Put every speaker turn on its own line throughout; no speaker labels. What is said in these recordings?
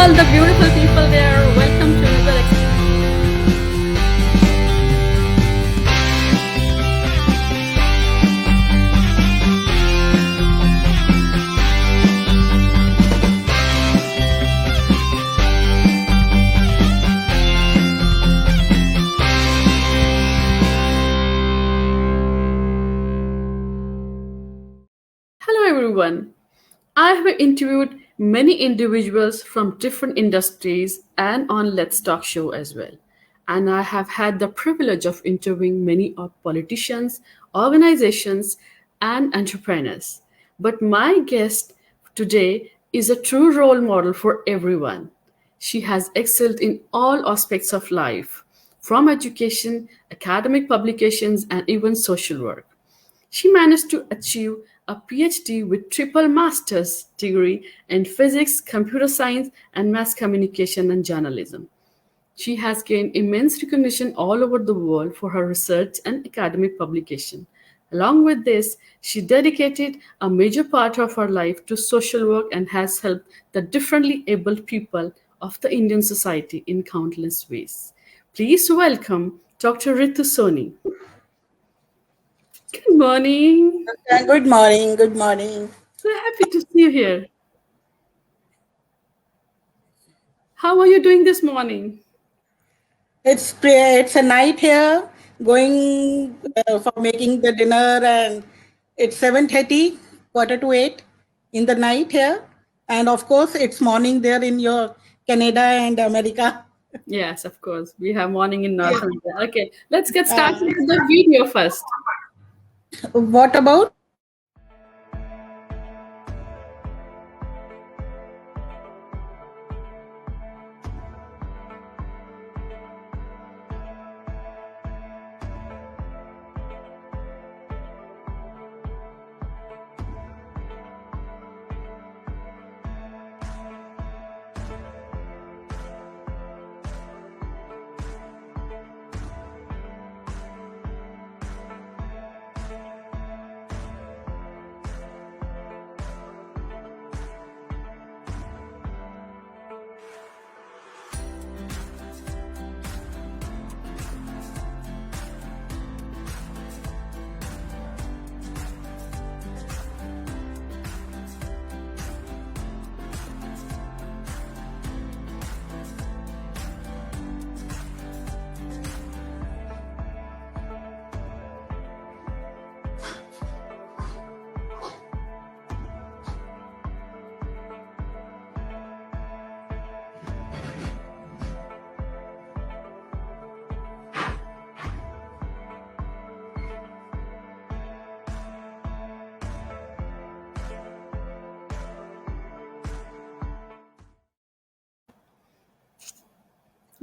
all the beautiful people there. Welcome to another Hello everyone. I have interviewed many individuals from different industries and on Let's Talk show as well. And I have had the privilege of interviewing many of politicians, organizations, and entrepreneurs. But my guest today is a true role model for everyone. She has excelled in all aspects of life, from education, academic publications, and even social work. She managed to achieve a PhD with triple master's degree in physics, computer science, and mass communication and journalism. She has gained immense recognition all over the world for her research and academic publication. Along with this, she dedicated a major part of her life to social work and has helped the differently abled people of the Indian society in countless ways. Please welcome Dr. Ritu Soni. Good morning.
Good morning. Good morning.
So happy to see you here. How are you doing this morning?
It's a night here, going for making the dinner, and it's 7:30, quarter to 8 in the night here, and of course it's morning there in your Canada and America.
Yes, of course. We have morning in North America. Okay, let's get started with the video first.
What about?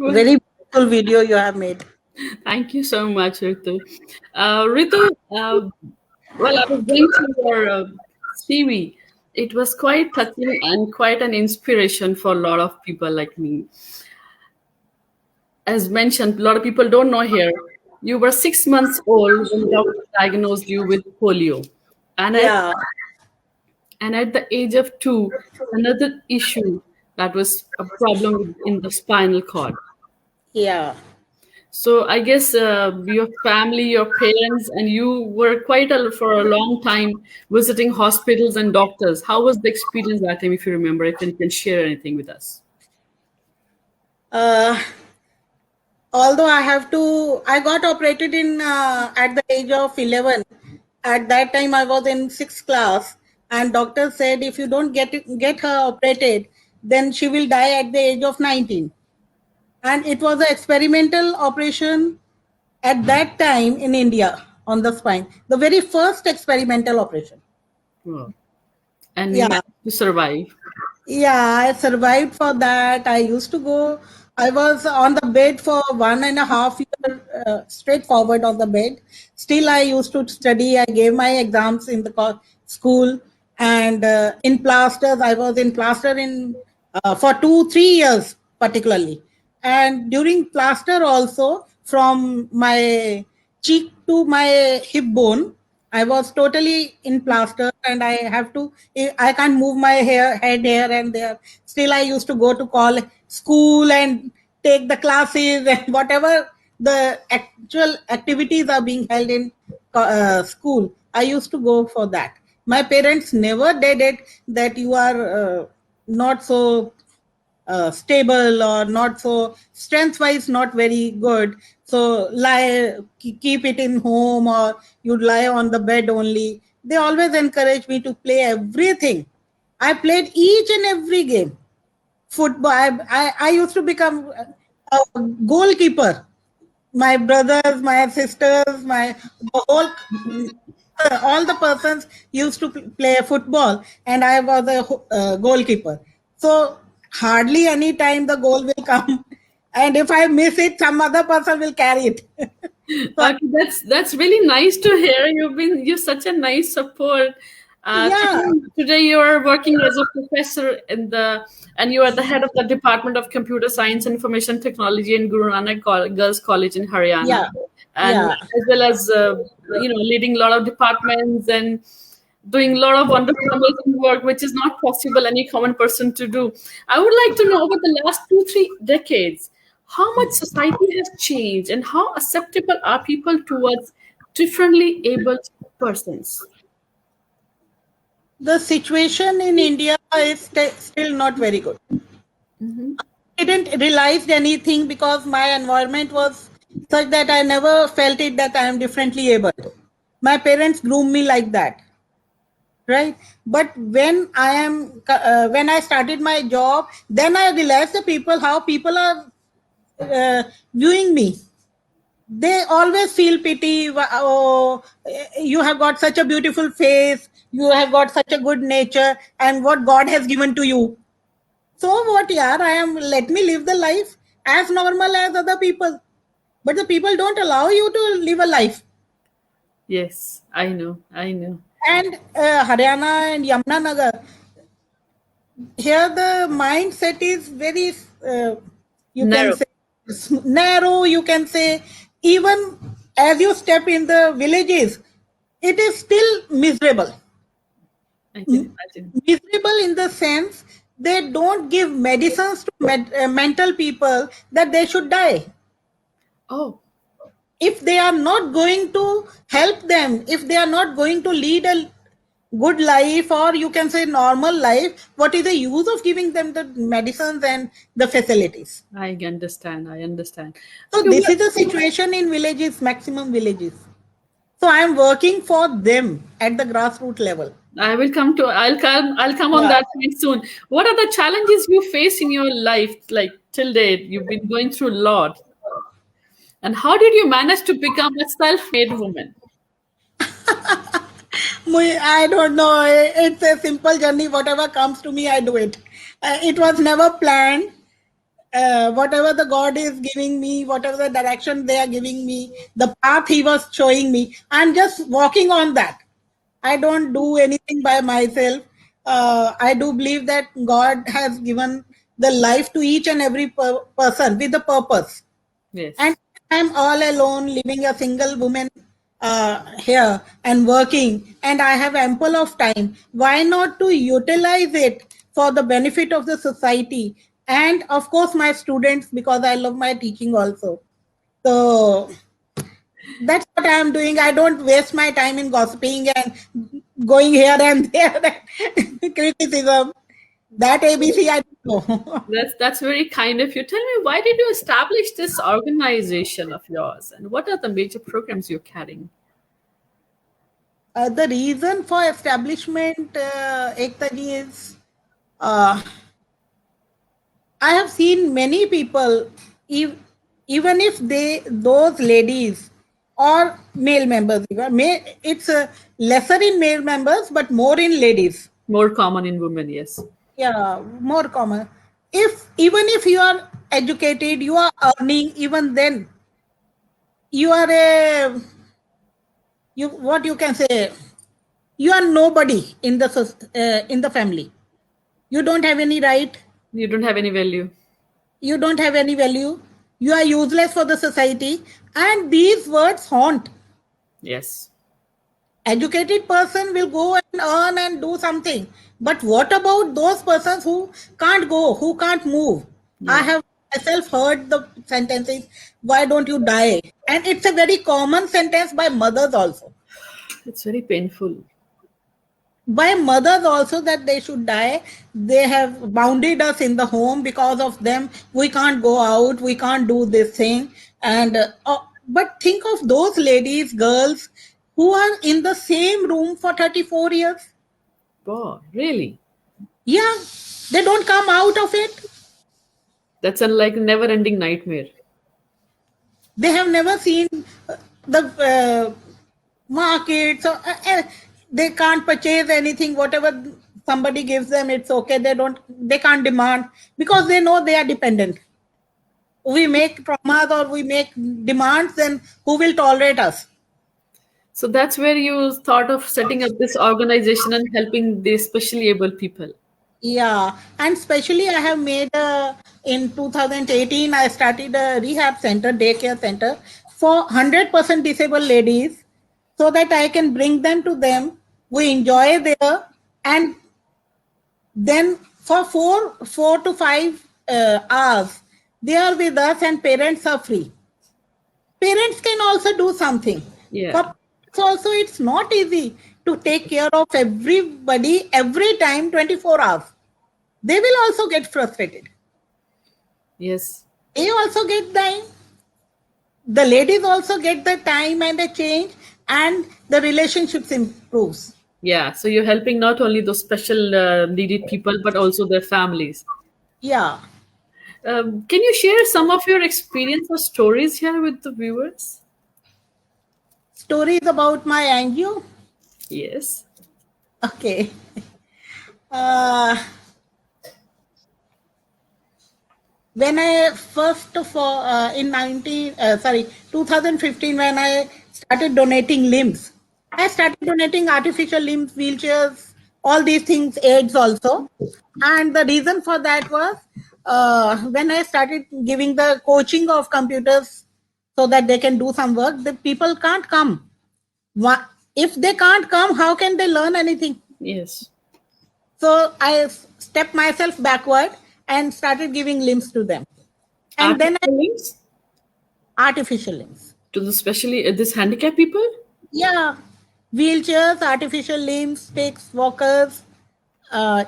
Very beautiful video you have made.
Thank you so much, Ritu. Ritu, well, I was going through your CV. It was quite touching and quite an inspiration for a lot of people like me. As mentioned, a lot of people don't know here. You were 6 months old when doctor diagnosed you with polio, and
Yeah.
at the age of 2, another issue that was a problem in the spinal cord.
Yeah.
So I guess your family, your parents, and you were for a long time visiting hospitals and doctors. How was the experience that time, if you remember, if you can share anything with us?
Uh, although I got operated in at the age of 11. At that time I was in 6th class, and doctor said if you don't get her operated, then she will die at the age of 19. And it was an experimental operation at that time in India on the spine, the very first experimental operation.
Wow. And you
Yeah.
managed to survive.
Yeah, I survived for that. I used to go, I was on the bed for 1.5 years, straightforward on the bed. Still, I used to study. I gave my exams in the school, and in plasters, I was in plaster for 2 3 years particularly. And during plaster also, from my cheek to my hip bone, I was totally in plaster, and I can't move my head here and there. Still, I used to go to school and take the classes and whatever the actual activities are being held in school. I used to go for that. My parents never did it that you are not so stable or not so strength wise not very good, so keep it in home, or you lie on the bed only. They always encourage me to play everything. I played each and every game. Football, I used to become a goalkeeper. My brothers, my sisters, my the whole all the persons used to play football, and I was a goalkeeper. So hardly any time the goal will come, and if I miss it, some other person will carry it. So
Okay, that's really nice to hear. You're such a nice support.
yeah,
Today you are working as a professor and you are the head of the Department of Computer Science and Information Technology in Guru Nanak Girls College in Haryana,
yeah,
and
yeah.
as well as leading a lot of departments and doing a lot of wonderful, amazing work, which is not possible any common person to do. I would like to know over the last 2, 3 decades, how much society has changed and how acceptable are people towards differently abled persons?
The situation in India is still not very good.
Hmm.
I didn't realize anything because my environment was such that I never felt it that I am differently able. My parents groomed me like that, right? But when I started my job, then I realized how people are viewing me. They always feel pity. Oh, you have got such a beautiful face, you have got such a good nature, and what God has given to you. So what, yeah, let me live the life as normal as other people. But the people don't allow you to live a life.
Yes, I know, I know.
And Haryana and Yamuna, here the mindset is very you can
Narrow.
say narrow, you can say. Even as you step in the villages, it is still miserable.
I can imagine.
Miserable in the sense they don't give medicines to mental people that they should die.
Oh,
If they are not going to help them, if they are not going to lead a good life, or you can say normal life, what is the use of giving them the medicines and the facilities?
I understand. I understand.
So
Okay,
this is the situation in villages, maximum villages. So I am working for them at the grassroots level.
I will come to. I'll come on
Yeah.
that point soon. What are the challenges you face in your life, like till date? You've been going through a lot, and how did you manage to become a self-made woman?
I don't know. It's a simple journey. Whatever comes to me, I do it. It was never planned. Whatever the God is giving me, whatever the direction they are giving me, the path He was showing me, I'm just walking on that. I don't do anything by myself. I do believe that God has given the life to each and every person with a purpose. And
Yes.
I'm all alone, living a single woman here and working, and I have ample of time. Why not to utilize it for the benefit of the society and, of course, my students, because I love my teaching also. So that's what I am doing. I don't waste my time in gossiping and going here and there, criticism. That ABC, I don't know.
That's very kind of you. Tell me, why did you establish this organization of yours, and what are the major programs you're carrying?
The reason for establishment, Ekta ji, is uh, I have seen many people, ev- even if those ladies or male members, it's lesser in male members, but more in ladies.
More common in women, yes.
Yeah, more common. If even if you are educated, you are earning, even then you are a you what you can say, you are nobody in in the family. You don't have any right.
You don't have any value.
You don't have any value. You are useless for the society. And these words haunt.
Yes.
Educated person will go and earn and do something. But what about those persons who can't go, who can't move? I
Yeah,
have myself heard the sentences, why don't you die? And it's a very common sentence by mothers also.
it's very painful.
By mothers also, that they should die. They have bounded us in the home. Because of them we can't go out, we can't do this thing. And but think of those ladies, girls, who are in the same room for 34 years.
Wow, really?
Yeah, they don't come out of it.
That's a like never-ending nightmare.
They have never seen the market. So they can't purchase anything. Whatever somebody gives them, it's okay. They can't demand, because they know they are dependent. We make traumas or we make demands, then who will tolerate us?
So that's where you thought of setting up this organization and helping the specially able people.
Yeah, and especially I have made in 2018 I started a rehab center, daycare center for 100% disabled ladies, so that I can bring them to them. We enjoy there, and then for 4 to 5 hours they are with us, and parents are free. Parents can also do something.
Yeah.
For parents also, it's not easy to take care of everybody every time 24 hours. They will also get frustrated.
Yes.
They also get time. The ladies also get the time and a change, and the relationships improves.
Yeah. So you're helping not only those special needed people, but also their families.
Yeah.
Can you share some of your experience or stories here with the viewers?
Stories about my NGO.
Yes.
Okay. Uh, when I first of all in 2015, when I started donating limbs, I started donating artificial limbs, wheelchairs, all these things, aids also. And the reason for that was when I started giving the coaching of computers so that they can do some work, the people can't come. If they can't come, how can they learn anything?
Yes.
So I stepped myself backward and started giving limbs to them. And then
Artificial links
artificial limbs.
to the specially this handicapped people.
Yeah, wheelchairs, artificial limbs, sticks, walkers,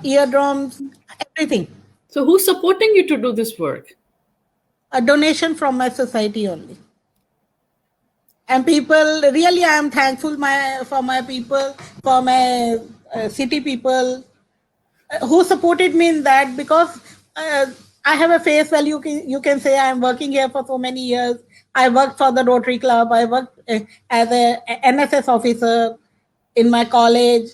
eardrums, everything.
So who's supporting you to do this work?
A donation from my society only. And people, really, I am thankful for my people, for my city people who supported me in that, because uh, I have a face value. You can say I'm working here for so many years. I worked for the Rotary Club. I worked as a NSS officer in my college.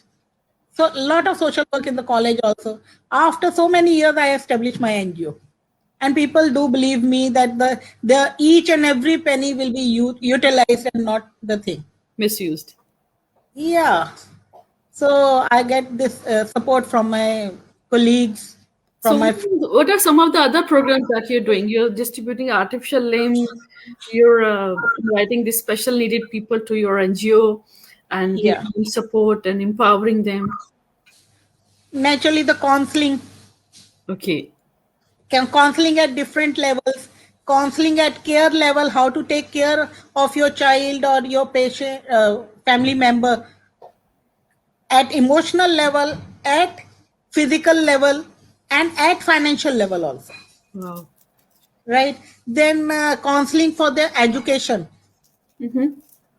So a lot of social work in the college also. After so many years, I established my NGO. And people do believe me that the each and every penny will be utilized and not the thing.
Misused.
Yeah. So I get this support from my colleagues,
So,
from my
what are some of the other programs that you're doing? You're distributing artificial limbs. You're inviting these special needed people to your NGO and
yeah.
giving them support and empowering them.
Naturally, the counseling,
Okay.
counseling at different levels, counseling at care level, how to take care of your child or your patient, family member, at emotional level, at physical level, and at financial level also.
Wow.
Right? Then counseling for their education,
Mm-hmm.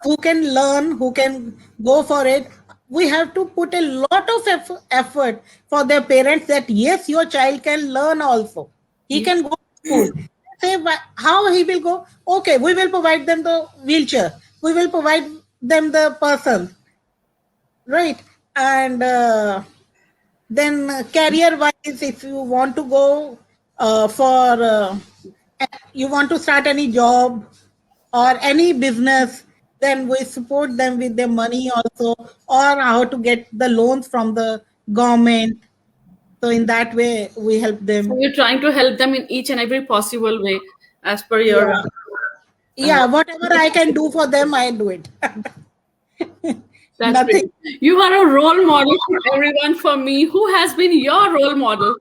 who can learn, who can go for it. We have to put a lot of effort for their parents, that yes, your child can learn also. He
Yeah.
can go to school. Say how he will go. Okay, we will provide them the wheelchair. We will provide them the person, right? And then career wise, if you want to go for you want to start any job or any business, then we support them with their money also, or how to get the loans from the government. So in that way we help
So
them.
you're trying to help them in each and every possible way as per your.
Yeah,
Uh,
yeah, whatever I can do for them, I do it.
That's
Nothing.
great. You are a role model for everyone. For me, who has been your role model?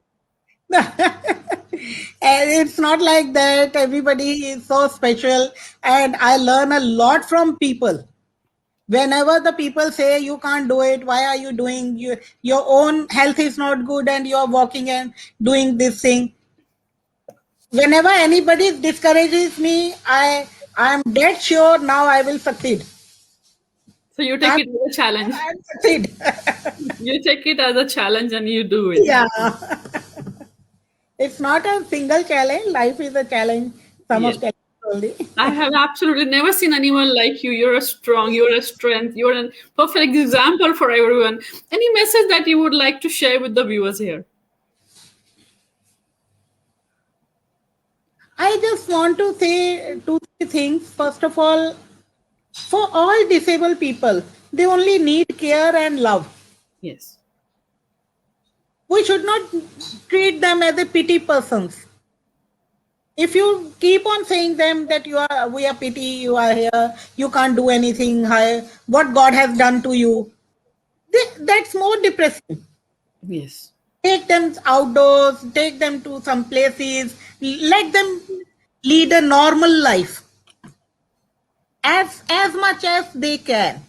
And it's not like that. Everybody is so special, and I learn a lot from people. Whenever the people say you can't do it, why are you doing? Your own health is not good, and you are walking and doing this thing. Whenever anybody discourages me, I'm dead sure now I will succeed.
So you take
I'm,
it as a challenge.
I'll succeed.
You take it as a challenge and you do it.
Yeah. It's not a single challenge. Life is a challenge. Some
Yes.
of challenges only.
I have absolutely never seen anyone like you. You're a strong, you're a strength, you're a perfect example for everyone. Any message that you would like to share with the viewers here?
I just want to say two, three things. First of all, for all disabled people, they only need care and love.
Yes.
We should not treat them as a pity persons. If you keep on saying them that we are pity, you are here, you can't do anything, what God has done to you, that's more depressing.
Yes.
Take them outdoors, take them to some places, let them lead a normal life as much as they can,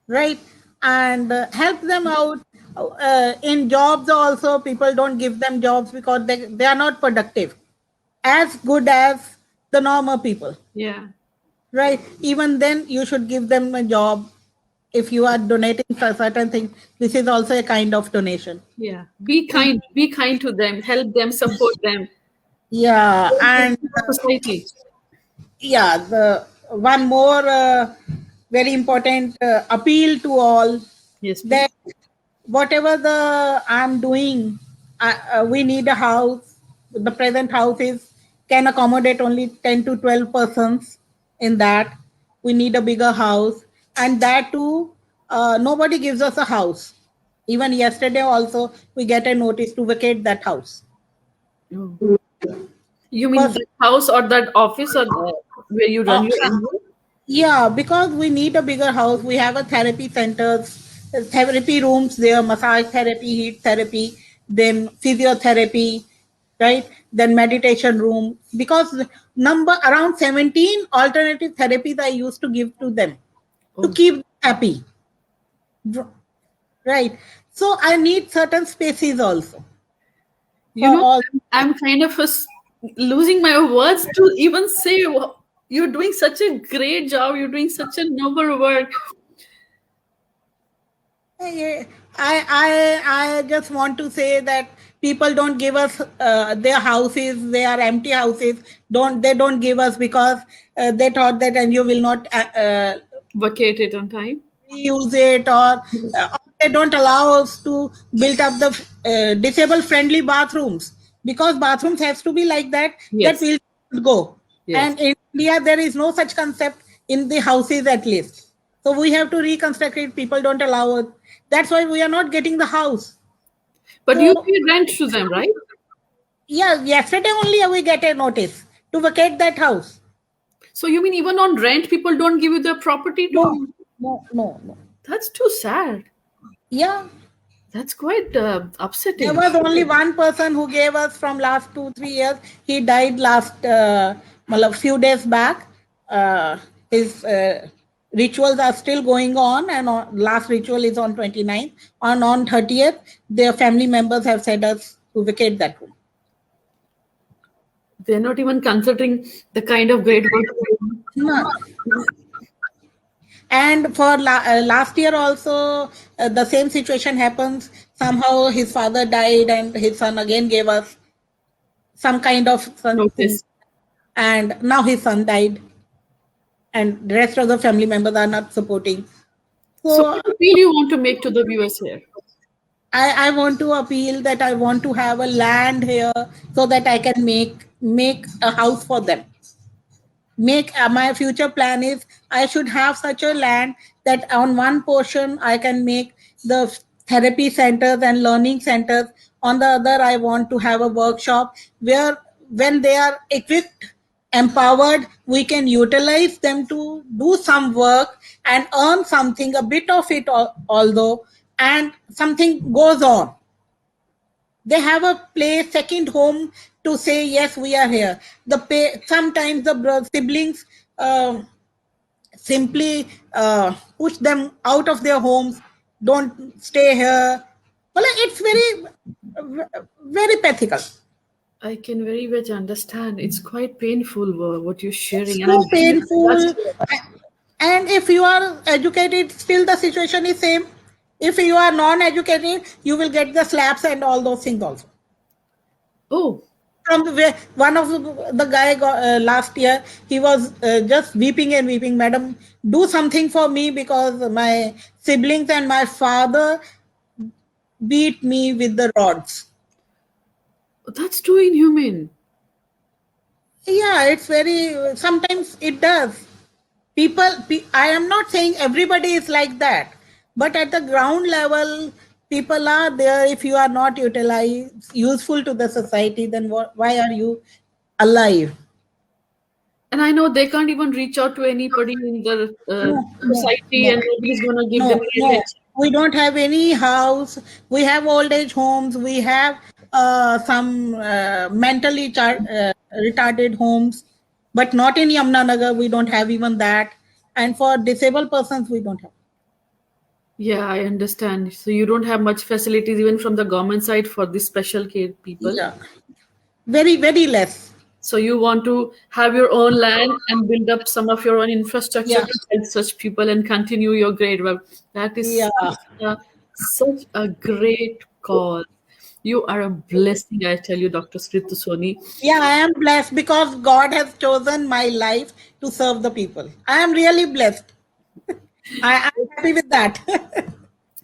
right? And help them out in jobs also. People don't give them jobs because they are not productive as good as the normal people,
Yeah.
right? Even then you should give them a job. If you are donating for certain things, this is also a kind of donation.
Yeah. Be kind. Be kind to them. Help them. Support them.
Yeah, and
Society.
yeah, the one more very important appeal to all,
Yes, please.
that whatever the I'm doing, we need a house. The present house is can accommodate only 10 to 12 persons. In that, we need a bigger house, and that too, nobody gives us a house. Even yesterday, also we get a notice to vacate that house.
Oh. You mean
First,
that house or that office or where you run your NGO?
yeah, because we need a bigger house. We have a therapy centers, therapy rooms there, massage therapy, heat therapy, then physiotherapy, right? Then meditation room. Because number around 17 alternative therapies I used to give to them to
Oh.
keep them happy, right? So I need certain spaces also
You
for
know,
all.
I'm kind of losing my words to even say you're doing such a great job. You're doing such a noble work.
I just want to say that people don't give us their houses. They are empty houses. Don't give us because they thought that and you will not
Vacate it on time.
use it, or they don't allow us to build up the disabled friendly bathrooms, because bathrooms has to be like that
Yes.
we'll go.
Yes.
And in India there is no such concept in the houses at least. So we have to reconstruct it. People don't allow it. That's why we are not getting the house.
But you
So
pay rent to them, right?
yeah, yesterday only we get a notice to vacate that house.
So you mean even on rent, people don't give you the property
No,
to?
no.
That's too sad.
Yeah.
That's quite
There
upsetting.
was only one person who gave us from last 2 3 years. He died last few days back. His rituals are still going on, and last ritual is on 29th. On 30th, their family members have said us to vacate that room.
They're not even considering the kind of great work.
No. And for last year also, the same situation happens. Somehow his father died, and his son again gave us some kind of something,
Notice.
and now his son died, and the rest of the family members are not supporting.
So
So
what appeal you want to make to the viewers here?
I want to appeal that I want to have a land here so that I can make a house for them. Make my future plan is I should have such a land that on one portion I can make the therapy centers and learning centers. On the other, I want to have a workshop where when they are equipped, empowered, we can utilize them to do some work and earn something, a bit of it, although, and something goes on. They have a place, second home, to say, yes, we are here. Sometimes the siblings simply push them out of their homes, don't stay here. Well, it's very pathetic.
I can very much understand. It's quite painful what you're sharing, and
So
I'm very much
painful.
touched.
And if you are educated, still the situation is same. If you are non-educated, you will get the slaps and all those things also.
Oh,
From one of the guy last year, he was just weeping and weeping. Madam, do something for me because my siblings and my father beat me with the rods.
that's too inhumane.
Yeah, it's very, sometimes it does. I am not saying everybody is like that, but at the ground level, people are there. If you are not utilized, useful to the society, then why are you alive?
And I know they can't even reach out to anybody in the
No, no,
society,
no,
and nobody's gonna give them
no,
any
no.
attention.
We don't have any house. We have old age homes. We have some mentally retarded homes, but not in Yamunanagar. We don't have even that. And for disabled persons, we don't have.
Yeah, I understand. So you don't have much facilities even from the government side for these special care people.
Yeah, very less.
So you want to have your own land and build up some of your own infrastructure
Yeah,
to help such people and continue your great work. That is
yeah,
such a great cause. You are a blessing, I tell you, Dr. Sritu Soni.
yeah. I am blessed because God has chosen my life to serve the people. I am really blessed. I'm happy with that.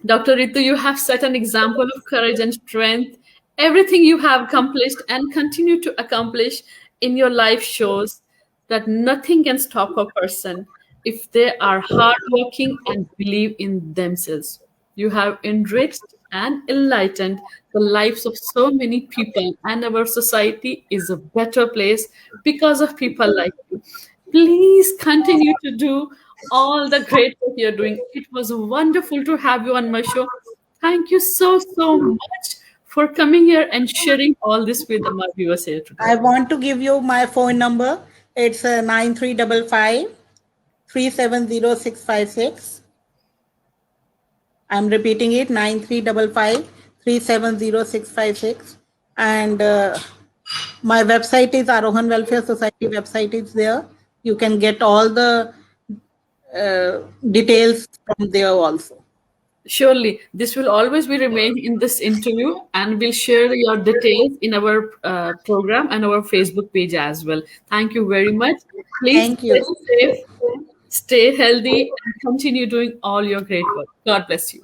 Dr. Ritu, you have set an example of courage and strength. Everything you have accomplished and continue to accomplish in your life shows that nothing can stop a person if they are hardworking and believe in themselves. You have enriched and enlightened the lives of so many people, and our society is a better place because of people like you. Please continue to do all the great work you're doing. It was wonderful to have you on my show. Thank you so much for coming here and sharing all this with my viewers here today.
I want to give you my phone number. It's 9355 370656. I'm repeating it, 9355 370656. And my website is Arohan Welfare Society website is there. You can get all the details from there also.
Surely, this will always be remain in this interview, and we'll share your details in our program and our Facebook page as well. Thank you very much. Please
Thank
stay
you.
safe, stay healthy, and continue doing all your great work. God bless you.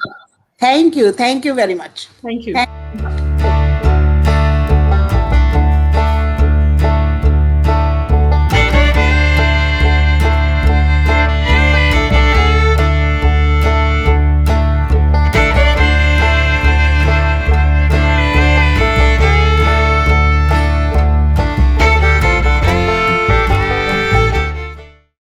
Thank you. Thank you very much.
Thank you.
Thank